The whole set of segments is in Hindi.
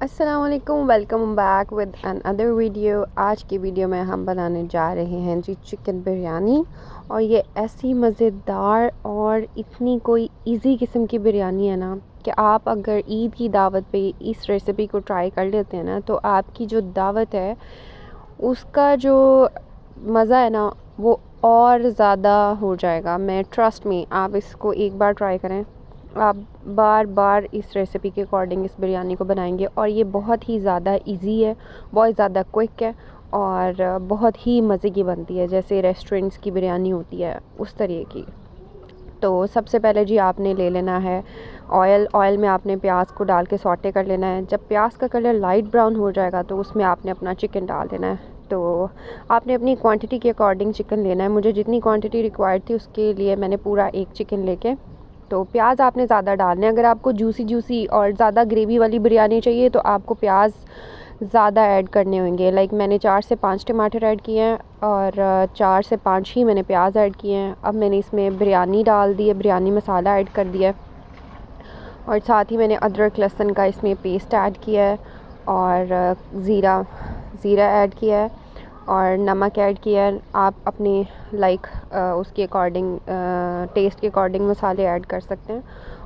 अस्सलामुअलैकुम, welcome back with another video. आज की वीडियो में हम बनाने जा रहे हैं जी चिकन बिरयानी। और ये ऐसी मज़ेदार और इतनी कोई इजी किस्म की बिरयानी है ना कि आप अगर ईद की दावत पे इस रेसिपी को ट्राई कर लेते हैं ना तो आपकी जो दावत है उसका जो मज़ा है ना वो और ज़्यादा हो जाएगा। मैं ट्रस्ट में आप इसको एक बार ट्राई करें, आप बार बार इस रेसिपी के अकॉर्डिंग इस बिरयानी को बनाएंगे। और ये बहुत ही ज़्यादा इजी है, बहुत ज़्यादा क्विक है और बहुत ही मज़े की बनती है, जैसे रेस्टोरेंट्स की बिरयानी होती है उस तरीके की। तो सबसे पहले जी आपने ले लेना है ऑयल में आपने प्याज को डाल के सौटे कर लेना है। जब प्याज का कलर लाइट ब्राउन हो जाएगा तो उसमें आपने अपना चिकन डाल देना है। तो आपने अपनी क्वांटिटी के अकॉर्डिंग चिकन लेना है। मुझे जितनी क्वांटिटी रिक्वायर्ड थी उसके लिए मैंने पूरा एक चिकन लेके, तो प्याज आपने ज़्यादा डालने हैं। अगर आपको जूसी और ज़्यादा ग्रेवी वाली बिरयानी चाहिए तो आपको प्याज ज़्यादा ऐड करने होंगे। लाइक मैंने 4 से 5 टमाटर ऐड किए हैं और 4 से 5 ही मैंने प्याज ऐड किए हैं। अब मैंने इसमें बिरयानी डाल दी है, बिरयानी मसाला ऐड कर दिया है और साथ ही मैंने अदरक लहसुन का इसमें पेस्ट ऐड किया है और ज़ीरा ऐड किया है और नमक ऐड किया है। आप अपने उसके अकॉर्डिंग टेस्ट के अकॉर्डिंग मसाले ऐड कर सकते हैं।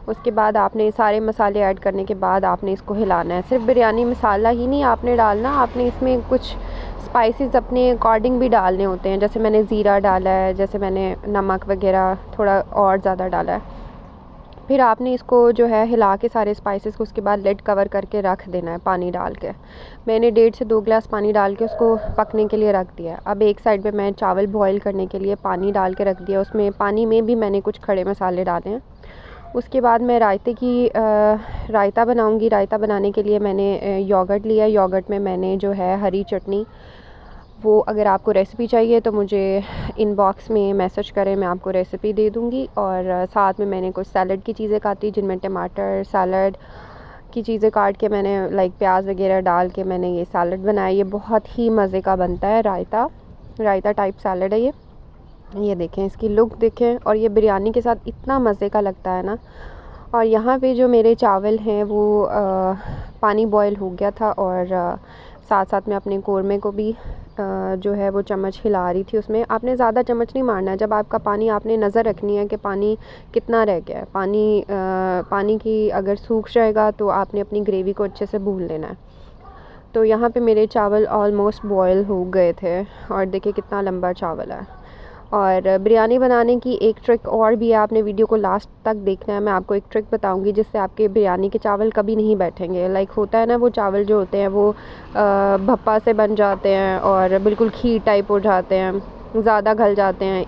उसके बाद आपने सारे मसाले ऐड करने के बाद आपने इसको हिलाना है। सिर्फ बिरयानी मसाला ही नहीं आपने डालना, आपने इसमें कुछ स्पाइसेस अपने अकॉर्डिंग भी डालने होते हैं। जैसे मैंने ज़ीरा डाला है, जैसे मैंने नमक वगैरह थोड़ा और ज़्यादा डाला है। फिर आपने इसको जो है हिला के सारे स्पाइसेस को उसके बाद लिड कवर करके रख देना है पानी डाल के। मैंने 1.5 से 2 गिलास पानी डाल के उसको पकने के लिए रख दिया है। अब एक साइड पे मैं चावल बॉईल करने के लिए पानी डाल के रख दिया। उसमें पानी में भी मैंने कुछ खड़े मसाले डाले हैं। उसके बाद मैं रायता बनाऊंगी। रायता बनाने के लिए मैंने योगर्ट लिया। योगर्ट में मैंने जो है हरी चटनी, वो अगर आपको रेसिपी चाहिए तो मुझे इनबॉक्स में मैसेज करें, मैं आपको रेसिपी दे दूँगी। और साथ में मैंने कुछ सैलड की चीज़ें काटी, जिनमें टमाटर सैलड की चीज़ें काट के मैंने प्याज वगैरह डाल के मैंने ये सैलड बनाया। ये बहुत ही मज़े का बनता है, रायता टाइप सैलड है ये देखें, इसकी लुक देखें और ये बिरयानी के साथ इतना मज़े का लगता है ना। और यहाँ पे जो मेरे चावल हैं वो पानी बॉयल हो गया था और साथ साथ में अपने कौरमे को भी जो है वो चम्मच हिला रही थी। उसमें आपने ज़्यादा चम्मच नहीं मारना है। जब आपका पानी, आपने नज़र रखनी है कि पानी कितना रह गया है। पानी की अगर सूख जाएगा तो आपने अपनी ग्रेवी को अच्छे से भून लेना है। तो यहाँ पे मेरे चावल ऑलमोस्ट बॉयल हो गए थे और देखिए कितना लंबा चावल है। और बिरयानी बनाने की एक ट्रिक और भी है, आपने वीडियो को लास्ट तक देखना है। मैं आपको एक ट्रिक बताऊंगी जिससे आपके बिरयानी के चावल कभी नहीं बैठेंगे। होता है ना, वो चावल जो होते हैं वो भप्पा से बन जाते हैं और बिल्कुल खीर टाइप हो जाते हैं, ज़्यादा गल जाते हैं।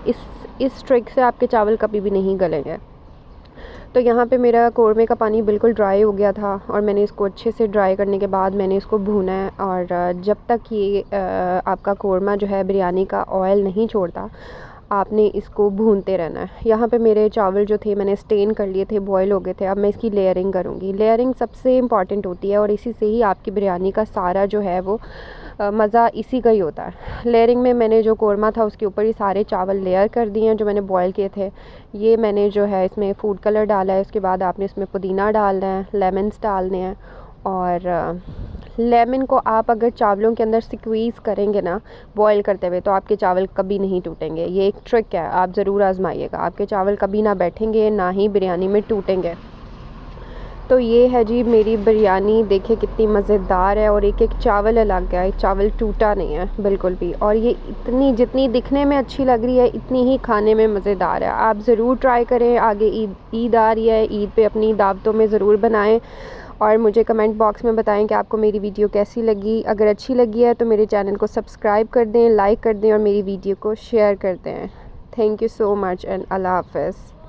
इस ट्रिक से आपके चावल कभी भी नहीं गलेंगे। तो यहाँ पे मेरा कौरमे का पानी बिल्कुल ड्राई हो गया था और मैंने इसको अच्छे से ड्राई करने के बाद मैंने इसको भूना है। और जब तक ये आपका कौरमा जो है बिरयानी का ऑयल नहीं छोड़ता, आपने इसको भूनते रहना है। यहाँ पे मेरे चावल जो थे मैंने स्टेन कर लिए थे, बॉयल हो गए थे। अब मैं इसकी लेयरिंग करूँगी। लेयरिंग सबसे इम्पॉर्टेंट होती है और इसी से ही आपकी बिरयानी का सारा जो है वो मज़ा इसी का ही होता है। लेयरिंग में मैंने जो कौरमा था उसके ऊपर ही सारे चावल लेयर कर दिए हैं जो मैंने बॉयल किए थे। ये मैंने जो है इसमें फूड कलर डाला है। उसके बाद आपने इसमें पुदीना डालना है, लेमन्स डालने हैं। और लेमन को आप अगर चावलों के अंदर स्क्वीज़ करेंगे ना बॉईल करते हुए तो आपके चावल कभी नहीं टूटेंगे। ये एक ट्रिक है, आप ज़रूर आजमाइएगा। आपके चावल कभी ना बैठेंगे, ना ही बिरयानी में टूटेंगे। तो ये है जी मेरी बिरयानी, देखिए कितनी मज़ेदार है और एक एक चावल अलग है, चावल टूटा नहीं है बिल्कुल भी। और ये जितनी दिखने में अच्छी लग रही है इतनी ही खाने में मज़ेदार है। आप ज़रूर ट्राई करें। आगे ईद आ रही है, ईद पे अपनी दावतों में ज़रूर बनाएं और मुझे कमेंट बॉक्स में बताएं कि आपको मेरी वीडियो कैसी लगी। अगर अच्छी लगी है तो मेरे चैनल को सब्सक्राइब कर दें, लाइक कर दें और मेरी वीडियो को शेयर कर दें। Thank you so much and अल्लाह हाफ़िज़।